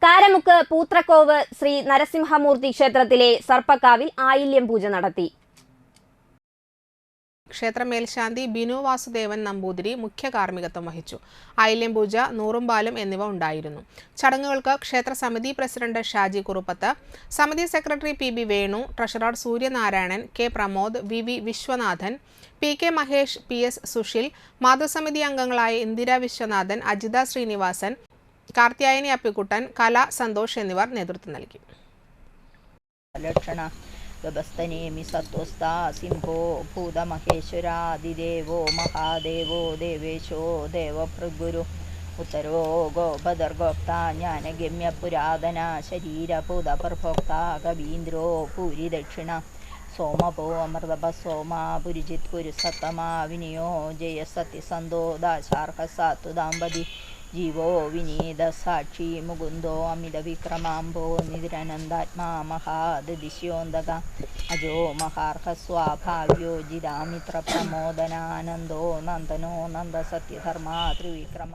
കാരമുക്ക് പൂത്രക്കോവ് ശ്രീ നരസിംഹമൂർത്തി ക്ഷേത്രത്തിലെ സർപ്പക്കാവിൽ ആയില്യം പൂജ നടത്തി. ക്ഷേത്ര മേൽശാന്തി ബിനു വാസുദേവൻ നമ്പൂതിരി മുഖ്യ കാർമ്മികത്വം വഹിച്ചു. ആയില്യം പൂജ, നൂറുംപാലും എന്നിവ ഉണ്ടായിരുന്നു. ചടങ്ങുകൾക്ക് ക്ഷേത്ര സമിതി പ്രസിഡന്റ് ഷാജി കുറുപ്പത്ത്, സമിതി secretary P B Venu, treasurer Suryanarayanan, K Pramod, V V Viswanathan, P K Mahesh, P S Susheel, മാതൃസമിതി അംഗങ്ങളായ ഇന്ദിര വിശ്വനാഥൻ, അജിത ശ്രീനിവാസൻ, കാർത്യായനി അപ്പിക്കുട്ടൻ, കല സന്തോഷ് എന്നിവർ നേതൃത്വം നൽകി. ഗഭസ്തനേമി സത്വസ്ഥാ സിംഹോ ഭൂതമഹേശ്വരാദിദേവോ മഹാദേവോ ദേവേശോ ദേവഭൃഗുരു ഉത്തരോ ഗോപദർഗോപ്ത ജ്ഞാനഗമ്യ പുരാതന ശരീരഭൂതപ്രഭോക്ത കവീന്ദ്രോ പൂരി ദക്ഷിണ സോമപോ അമൃതപ സോമ പുരിജിത് പുരുസത്തമ വിനിയോ ജയ സത്യസന്ധോ ദാശാർഹസാത്തു ദാമ്പതി ജീവോ വിനീത സാക്ഷി മുകുന്ദോ അമിത വിക്രമാംബോ നിധിരനന്ദാത്മാ മഹാദിശ്യോന്തക അജോ മഹാർഹസ്വാഭാവ്യോ ജിതാമിത്ര പ്രമോദനാനന്ദോ നന്ദനോ നന്ദ സത്യധർമാ ത്രിവിക്രമ.